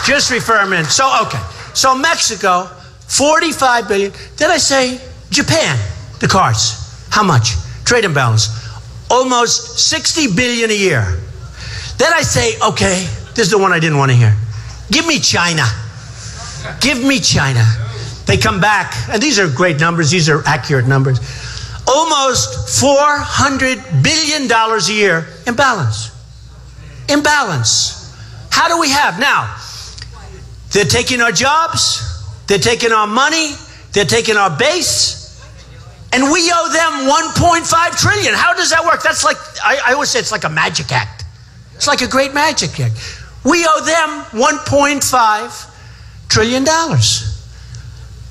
just refer them in. So, okay. So Mexico, $45 billion. Then I say Japan, the cars. How much? Trade imbalance. Almost $60 billion a year. Then I say, okay, this is the one I didn't want to hear. Give me China. Give me China. They come back, and these are great numbers. These are accurate numbers. Almost $400 billion a year imbalance. Imbalance. How do we have? Now, they're taking our jobs. They're taking our money. They're taking our base. And we owe them $1.5 trillion. How does that work? That's like, I always say it's like a magic act. It's like a great magic act. We owe them $1.5 trillion.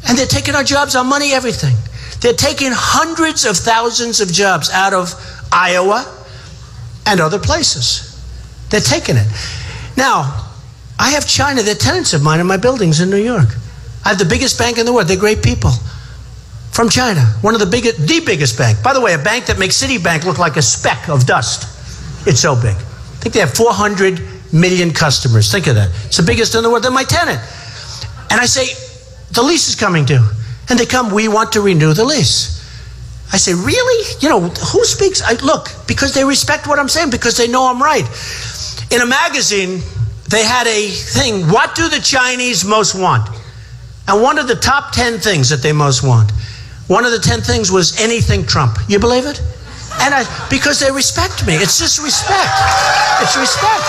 And they're taking our jobs, our money, everything. They're taking hundreds of thousands of jobs out of Iowa and other places. They're taking it. Now, I have China. They're tenants of mine in my buildings in New York. I have the biggest bank in the world. They're great people. From China, one of the biggest bank. By the way, a bank that makes Citibank look like a speck of dust. It's so big. I think they have 400 million customers. Think of that. It's the biggest in the world. They're my tenant. And I say, the lease is coming due. And they come, we want to renew the lease. I say, really? You know, who speaks? Look, because they respect what I'm saying, because they know I'm right. In a magazine, they had a thing, what do the Chinese most want? And one of the top 10 things that they most want, one of the 10 things was anything Trump. You believe it? And because they respect me. It's just respect. It's respect.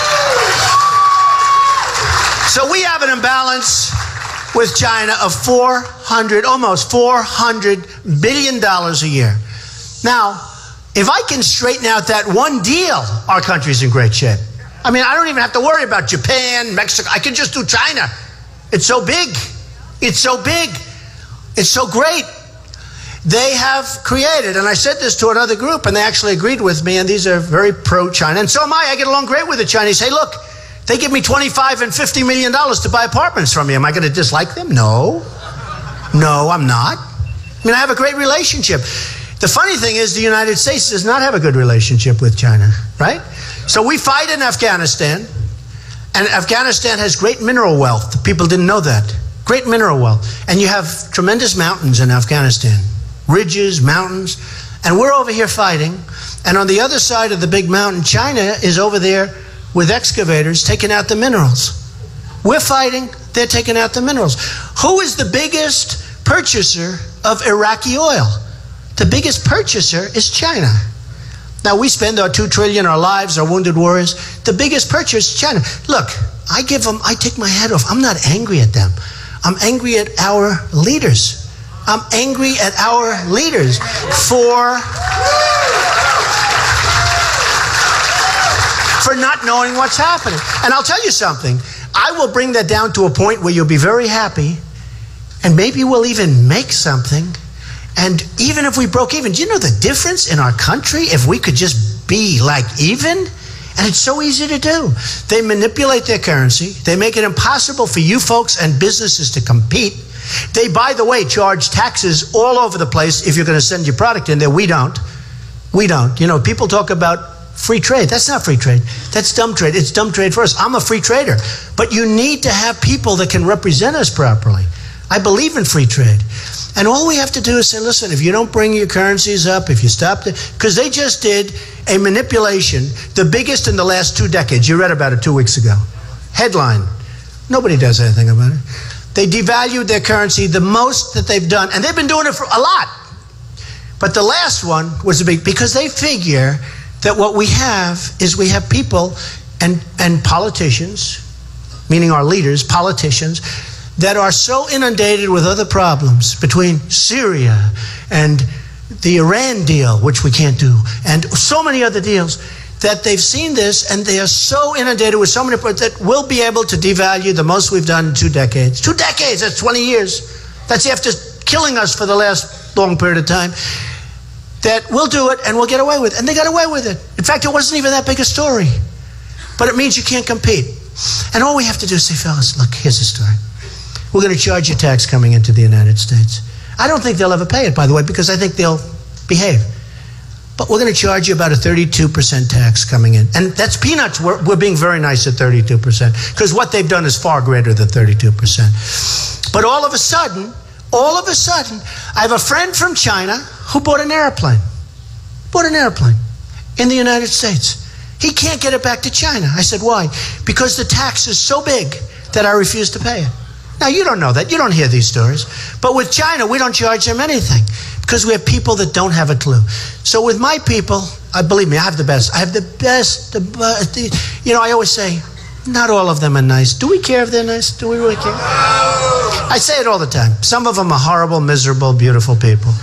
So we have an imbalance with China of almost $400 billion a year. Now, if I can straighten out that one deal, our country's in great shape. I mean, I don't even have to worry about Japan, Mexico. I can just do China. It's so big. It's so big. It's so great. They have created, and I said this to another group, and they actually agreed with me, and these are very pro-China, and so am I. I get along great with the Chinese. Hey, look, they give me $25 and $50 million to buy apartments from me. Am I going to dislike them? No, I'm not. I mean, I have a great relationship. The funny thing is the United States does not have a good relationship with China, right? So we fight in Afghanistan, and Afghanistan has great mineral wealth. People didn't know that. Great mineral wealth. And you have tremendous mountains in Afghanistan. Ridges, mountains, and we're over here fighting, and on the other side of the big mountain, China is over there with excavators taking out the minerals. We're fighting, they're taking out the minerals. Who is the biggest purchaser of Iraqi oil? The biggest purchaser is China. Now, we spend our $2 trillion, our lives, our wounded warriors. The biggest purchaser is China. Look, I take my hat off. I'm not angry at them. I'm angry at our leaders. I'm angry at our leaders for not knowing what's happening. And I'll tell you something. I will bring that down to a point where you'll be very happy, and maybe we'll even make something. And even if we broke even, do you know the difference in our country if we could just be like even? And it's so easy to do. They manipulate their currency. They make it impossible for you folks and businesses to compete. They, by the way, charge taxes all over the place if you're going to send your product in there. We don't. We don't. You know, people talk about free trade. That's not free trade. That's dumb trade. It's dumb trade for us. I'm a free trader. But you need to have people that can represent us properly. I believe in free trade. And all we have to do is say, listen, if you don't bring your currencies up, if you stop because they just did a manipulation, the biggest in the last 2 decades. You read about it 2 weeks ago. Headline. Nobody does anything about it. They devalued their currency the most that they've done, and they've been doing it for a lot. But the last one was a big, because they figure that what we have is we have people and politicians, meaning our leaders, politicians, that are so inundated with other problems between Syria and the Iran deal, which we can't do, and so many other deals, that they've seen this and they are so inundated with so many problems that we'll be able to devalue the most we've done in 2 decades. 2 decades, that's 20 years. That's after killing us for the last long period of time. That we'll do it and we'll get away with it. And they got away with it. In fact, it wasn't even that big a story. But it means you can't compete. And all we have to do is say, fellas, look, here's the story. We're going to charge you tax coming into the United States. I don't think they'll ever pay it, by the way, because I think they'll behave. But we're going to charge you about a 32% tax coming in. And that's peanuts. We're being very nice at 32%, because what they've done is far greater than 32%. But all of a sudden, I have a friend from China who bought an airplane. Bought an airplane in the United States. He can't get it back to China. I said, why? Because the tax is so big that I refuse to pay it. Now, you don't know that. You don't hear these stories. But with China, we don't charge them anything because we have people that don't have a clue. So with my people, believe me, I have the best. I have the best. I always say, not all of them are nice. Do we care if they're nice? Do we really care? I say it all the time. Some of them are horrible, miserable, beautiful people.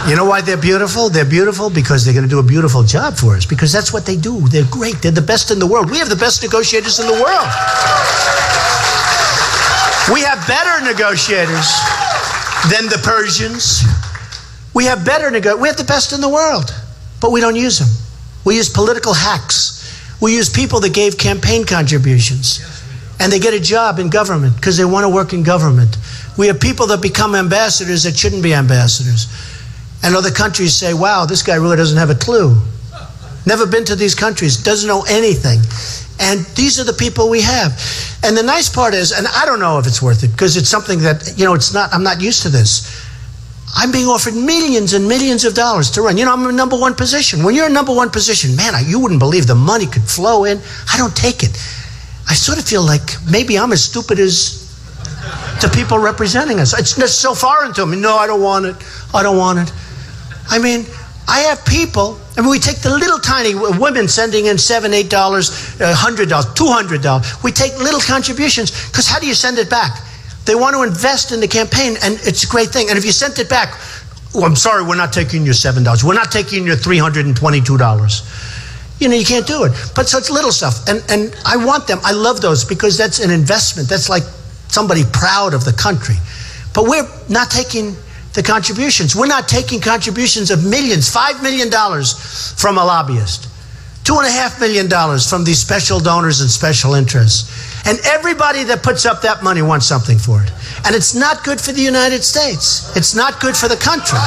You know why they're beautiful? They're beautiful because they're going to do a beautiful job for us, because that's what they do. They're great. They're the best in the world. We have the best negotiators in the world. We have better negotiators than the Persians. We have the best in the world, but we don't use them. We use political hacks. We use people that gave campaign contributions, and they get a job in government because they want to work in government. We have people that become ambassadors that shouldn't be ambassadors. And other countries say, wow, this guy really doesn't have a clue. Never been to these countries, doesn't know anything. And these are the people we have. And the nice part is, and I don't know if it's worth it, because it's something that, I'm not used to this. I'm being offered millions and millions of dollars to run. I'm in number 1 position. When you're in number 1 position, man, you wouldn't believe the money could flow in. I don't take it. I sort of feel like maybe I'm as stupid as the people representing us. It's just so foreign to me. No, I don't want it. I don't want it. I mean, I have people, we take the little tiny women sending in $7, $8, $100, $200. We take little contributions, because how do you send it back? They want to invest in the campaign, and it's a great thing. And if you sent it back, I'm sorry, we're not taking your $7. We're not taking your $322. You can't do it. But so it's little stuff. And I want them. I love those, because that's an investment. That's like somebody proud of the country. But we're not taking the contributions. We're not taking contributions of millions, $5 million from a lobbyist, $2.5 million from these special donors and special interests. And everybody that puts up that money wants something for it. And it's not good for the United States. It's not good for the country.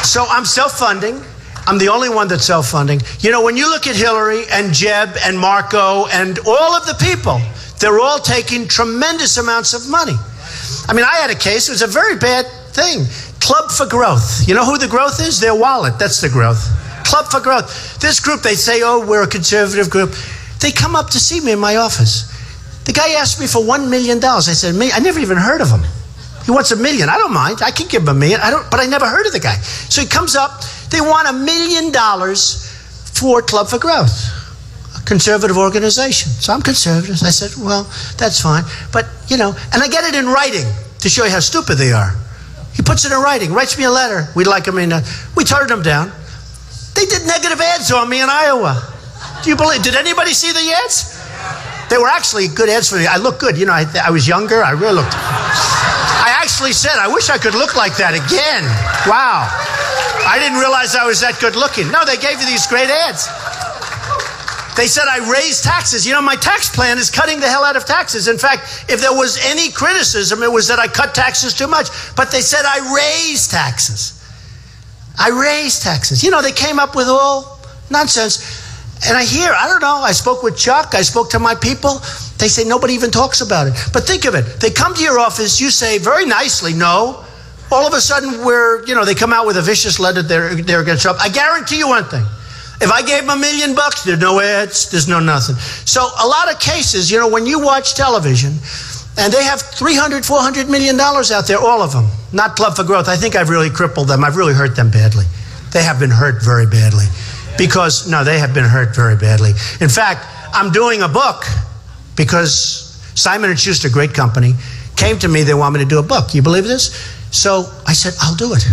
So I'm self-funding. I'm the only one that's self-funding. When you look at Hillary and Jeb and Marco and all of the people, they're all taking tremendous amounts of money. I mean, I had a case. It was a very bad thing. Club for Growth. You know who the growth is? Their wallet. That's the growth. Club for Growth. This group, they say, oh, we're a conservative group. They come up to see me in my office. The guy asked me for $1 million. I said, I never even heard of him. He wants $1 million. I don't mind. I can give him $1 million. But I never heard of the guy. So he comes up. They want $1 million for Club for Growth, a conservative organization. So I'm conservative. I said, well, that's fine. But, and I get it in writing to show you how stupid they are. He puts it in writing, writes me a letter. We'd like him in. We turned him down. They did negative ads on me in Iowa. Do you believe? Did anybody see the ads? They were actually good ads for me. I look good. I was younger. I really looked. I actually said, I wish I could look like that again. Wow. I didn't realize I was that good looking. No, they gave you these great ads. They said I raised taxes. My tax plan is cutting the hell out of taxes. In fact, if there was any criticism, it was that I cut taxes too much. But they said I raised taxes. I raised taxes. They came up with all Nonsense. And I don't know, I spoke with Chuck, I spoke to my people. They say nobody even talks about it. But think of it. They come to your office, you say very nicely, no. All of a sudden, they come out with a vicious letter they're against Trump. I guarantee you one thing. If I gave them $1 million, there's no ads, there's no nothing. So a lot of cases, when you watch television, and they have $300, $400 million out there, all of them. Not Club for Growth. I think I've really crippled them. I've really hurt them badly. They have been hurt very badly. They have been hurt very badly. In fact, I'm doing a book because Simon & Schuster, great company, came to me. They want me to do a book. You believe this? So I said, I'll do it.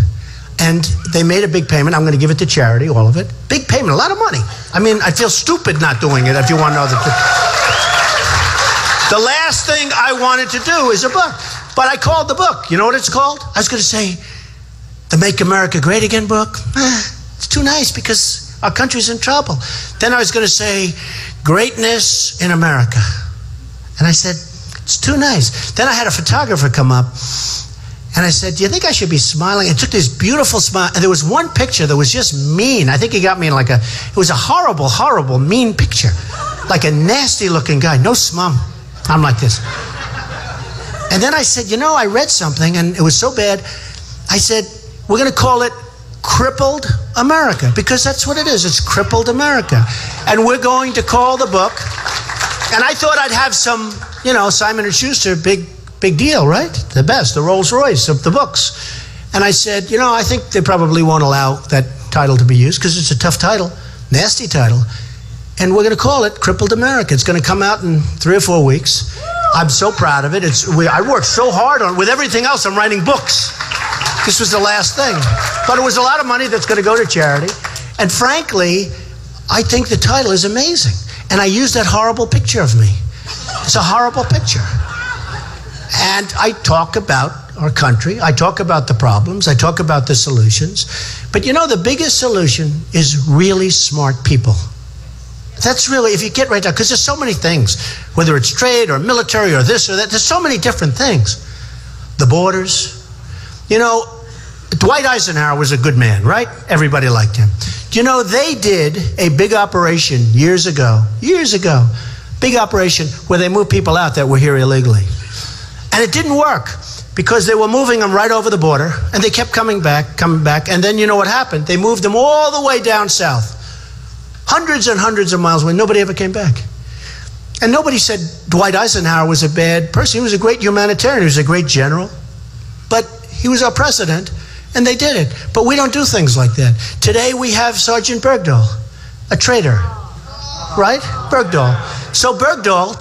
And they made a big payment. I'm going to give it to charity, all of it. Big payment, a lot of money. I mean, I feel stupid not doing it, if you want to know the truth. The last thing I wanted to do is a book. But I called the book. You know what it's called? I was going to say, the Make America Great Again book. It's too nice because our country's in trouble. Then I was going to say, Greatness in America. And I said, it's too nice. Then I had a photographer come up, and I said, do you think I should be smiling? And took this beautiful smile, and there was one picture that was just mean. I think he got me in it was a horrible, horrible, mean picture. Like a nasty-looking guy, no smum. I'm like this. And then I said, I read something, and it was so bad. I said, we're going to call it Crippled America, because that's what it is. It's Crippled America. And we're going to call the book. And I thought I'd have some, Simon & Schuster, big deal, right? The best, the Rolls Royce of the books. And I said, I think they probably won't allow that title to be used because it's a tough title, nasty title. And we're going to call it Crippled America. It's going to come out in 3 or 4 weeks. I'm so proud of it. I worked so hard on it. With everything else, I'm writing books. This was the last thing. But it was a lot of money that's going to go to charity. And frankly, I think the title is amazing. And I use that horrible picture of me. It's a horrible picture. And I talk about our country. I talk about the problems. I talk about the solutions. But the biggest solution is really smart people. That's really, if you get right down, because there's so many things, whether it's trade or military or this or that, there's so many different things. The borders. Dwight Eisenhower was a good man, right? Everybody liked him. They did a big operation years ago, big operation where they moved people out that were here illegally. And it didn't work because they were moving them right over the border, and they kept coming back. And then you know what happened? They moved them all the way down south. Hundreds and hundreds of miles away. Nobody ever came back. And nobody said Dwight Eisenhower was a bad person. He was a great humanitarian. He was a great general. But he was our president, and they did it. But we don't do things like that. Today we have Sergeant Bergdahl, a traitor. Right? Bergdahl. So Bergdahl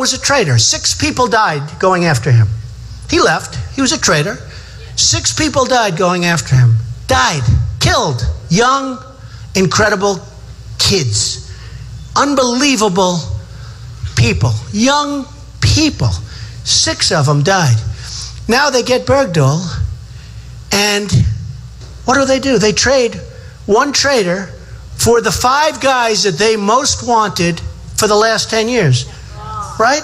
was a traitor. 6 people died going after him. He left. He was a traitor. 6 people died going after him. Died. Killed. Young, incredible kids. Unbelievable people. Young people. 6 of them died. Now they get Bergdahl, and what do? They trade one traitor for the 5 guys that they most wanted for the last 10 years. Right?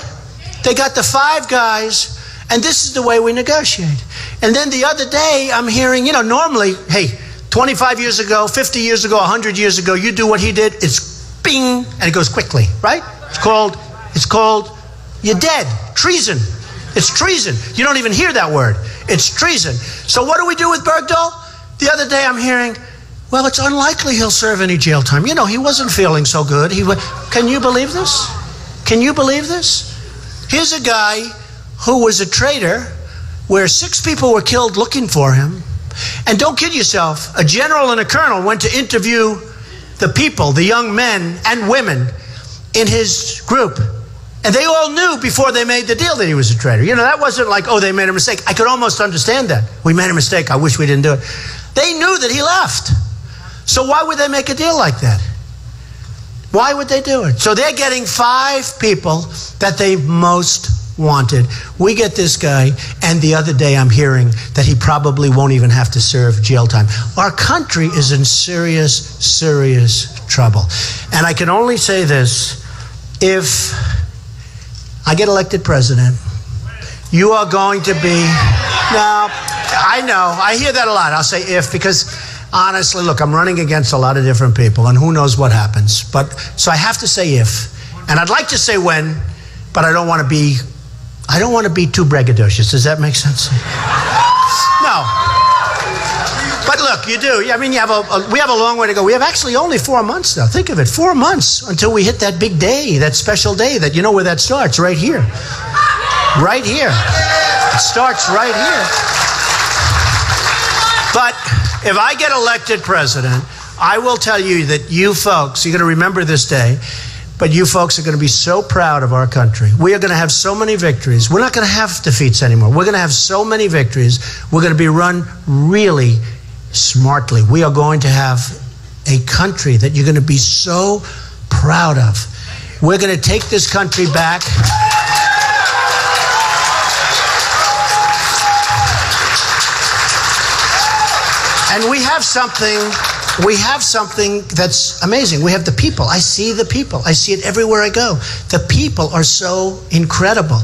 They got the 5 guys, and this is the way we negotiate. And then the other day, I'm hearing, normally, hey, 25 years ago, 50 years ago, 100 years ago, you do what he did, it's bing, and it goes quickly, right? It's called, you're dead. Treason. It's treason. You don't even hear that word. It's treason. So what do we do with Bergdahl? The other day I'm hearing, well, it's unlikely he'll serve any jail time. He wasn't feeling so good. Can you believe this? Can you believe this? Here's a guy who was a traitor where 6 people were killed looking for him. And don't kid yourself, a general and a colonel went to interview the people, the young men and women in his group. And they all knew before they made the deal that he was a traitor. That wasn't like, they made a mistake. I could almost understand that. We made a mistake. I wish we didn't do it. They knew that he left. So why would they make a deal like that? Why would they do it? So they're getting 5 people that they most wanted. We get this guy, and the other day I'm hearing that he probably won't even have to serve jail time. Our country is in serious, serious trouble. And I can only say this, if I get elected president, you are going to be, now, I know, I hear that a lot. I'll say if, because honestly, look, I'm running against a lot of different people, and who knows what happens. But so I have to say if, and I'd like to say when, but I don't want to be too braggadocious. Does that make sense? No. But look, you do. I mean, we have a long way to go. We have actually only 4 months now. Think of it, 4 months until we hit that big day, that special day that, you know where that starts? Right here. Right here. It starts right here. But if I get elected president, I will tell you that you folks, you're going to remember this day, but you folks are going to be so proud of our country. We are going to have so many victories. We're not going to have defeats anymore. We're going to have so many victories. We're going to be run really smartly. We are going to have a country that you're going to be so proud of. We're going to take this country back. And we have something that's amazing. We have the people. I see the people. I see it everywhere I go. The people are so incredible.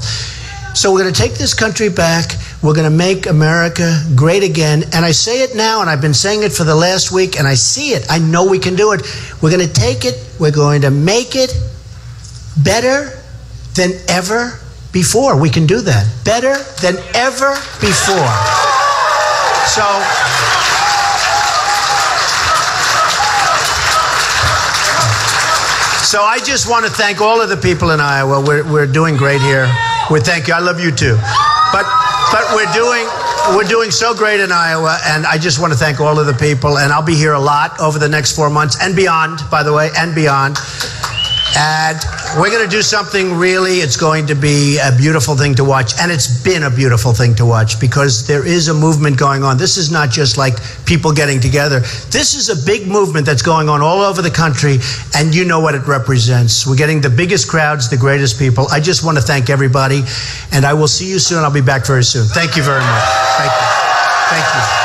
So we're going to take this country back. We're going to make America great again. And I say it now, and I've been saying it for the last week, and I see it. I know we can do it. We're going to take it. We're going to make it better than ever before. We can do that. Better than ever before. So I just want to thank all of the people in Iowa. We're doing great here. We thank you. I love you too. But we're doing so great in Iowa, and I just want to thank all of the people. And I'll be here a lot over the next 4 months and beyond, by the way, and beyond. And we're going to do something really, it's going to be a beautiful thing to watch. And it's been a beautiful thing to watch because there is a movement going on. This is not just like people getting together. This is a big movement that's going on all over the country, and you know what it represents. We're getting the biggest crowds, the greatest people. I just want to thank everybody, and I will see you soon. I'll be back very soon. Thank you very much. Thank you. Thank you.